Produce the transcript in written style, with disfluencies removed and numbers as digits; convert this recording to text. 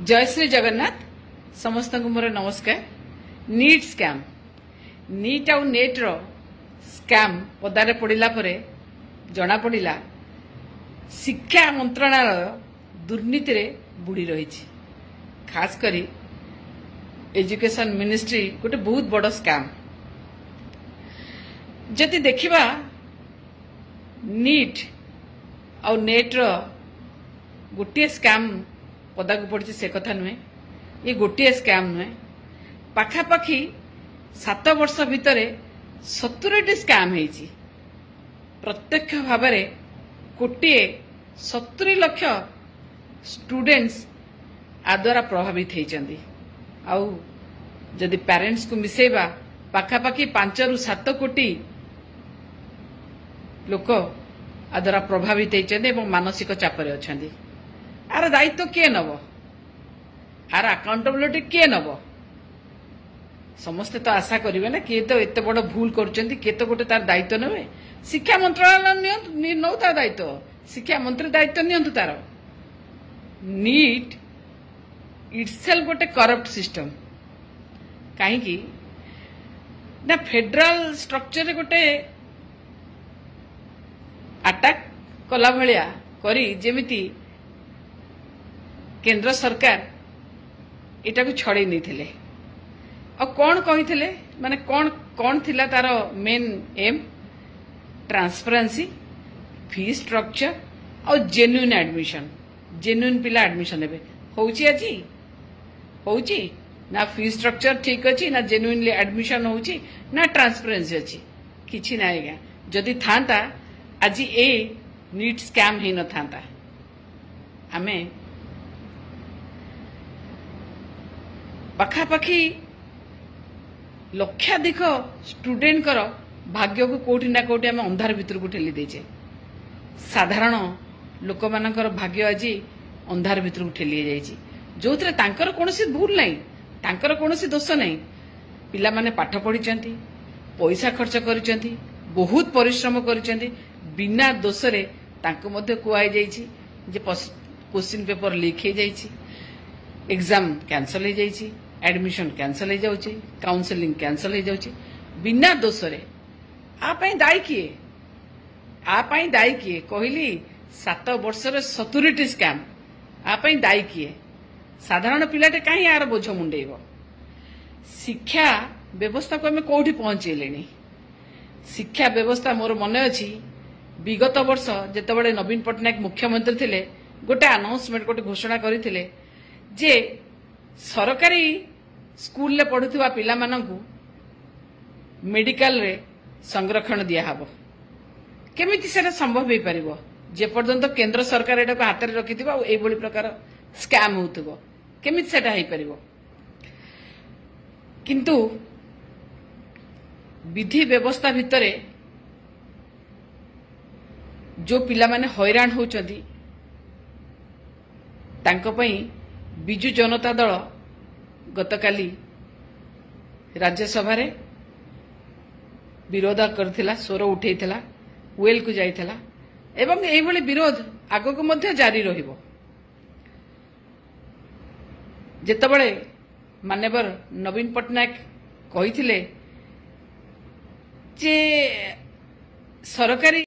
जय श्री जगन्नाथ समस्त को मोर नमस्कार। नीट स्कैम नीट आउ नेट रो स्कैम पदारे पड़िला परे जना पड़िला शिक्षा मंत्रणालय दुर्नीति रे बुड़ी रही। खास करी एजुकेशन मिनिस्ट्री गोटे बहुत बड़ स्कैम। जदि देखिबा नीट आउ नेट रो गोटे स्कैम पदाक पड़ी से कथा नुहे। ये गोटे स्कैम नुहे, पाखापाखि 7 वर्ष भितर 70 स्कैम है। प्रत्यक्ष भाव में कोटे 70 लाख स्टूडेंट्स आ द्वारा प्रभावित होती। आउ जदि पेरेंट्स को मिसेबा पाखापाखि 5 ରୁ 7 कोटी लोक आ द्वारा प्रभावित होती मानसिक चापरे अच्छा। आर दायित्व किए नब, आर अकाउंटेबिलिटी किए नब? समस्ते तो आशा करेंगे ना किए तो एत बड़ भूल कर किए तो गोटे तार दायित्व ने। शिक्षा मंत्रालय नौ तार दायित्व, शिक्षा मंत्री दायित्व नियंतु तार। नीट इटसेल्फ गोटे करप्ट सिस्टम कहीं ना फेडरल स्ट्रक्चर गोटे अटैक कला भलिया करी जेमिति केंद्र सरकार एटा को छड़े नहीं थिले। और कौन कही थिले माने कौन थिला तार main M? Transparency, fee structure और जेन्युइन एडमिशन। जेन्युइन पिला एडमिशन हेबे होउची आजी होउची ना? फी स्ट्रक्चर ठीक अछि ना? जेन्युइनली एडमिशन होउची ना? ट्रांसपेरेंसी अछि? किछि ना आज्ञा। जदि थांता आज ए नीट स्कैम ही न थांता। आमे पाखापाखि लक्षाधिक स्टूडेंट कर भाग्य को कोठी ना कोठी आम अंधार भितर को ठेली देचे। साधारण लोक मानकर भाग्य आज अंधार भितर को ठेली जाइछि, जो थरे तांकर कोनोसी भूल नहीं, तांकर कोनोसी दोष नहीं। पिला माने पाठ पढ़िचंती, पैसा खर्च करिचंती, बहुत परिश्रम करिचंती, बिना दोष रे तांको मध्ये कुआई जाइछि जे क्वेश्चन पेपर लीक हो जाइछि, एग्जाम कैंसल हो जाइछि, एडमिशन कैंसल हो जाउछि, काउंसलिंग कैंसल हो जाउछि बिना दोष रे। आ पई दायी किए? आ पई दायी किए? कहली 7 वर्ष रे 70 स्कैम। आ पई दायी किए? साधारण पिलाटे काहे यार बोझ मुंडेइबो? शिक्षा व्यवस्था को हमें कोठी पहुंचेलेनी। शिक्षा व्यवस्था मोर मन अछि विगत वर्ष जेतेबेले नवीन पटनायक मुख्यमंत्री थिले गोटे अनाउंसमेंट गोटे घोषणा करथिले जे सरकारी स्कूल ले पढ़ुथिबा पिला माननकु मेडिकल रे संरक्षण दिया हबो। केमिति सेटा संभव होई परिबो जे पर्यंत केंद्र सरकार एटा को हाथ रे रखिथिबा ए बळी प्रकार स्कैम होतबो? केमिति सेटा होई परिबो? किंतु विधि व्यवस्था भितरे जो पिला माने हैरान होचंदी तांको पई बिजु जनता दल गतकाली राज्यसभा रे विरोध करथिला, स्वर उठेइथिला, वेल को जाइथिला एवं एई भली विरोध आगो को मध्य जारी रहिबो। जेतेबेले माननीय नवीन पटनायक कहिथिले जे सरकारी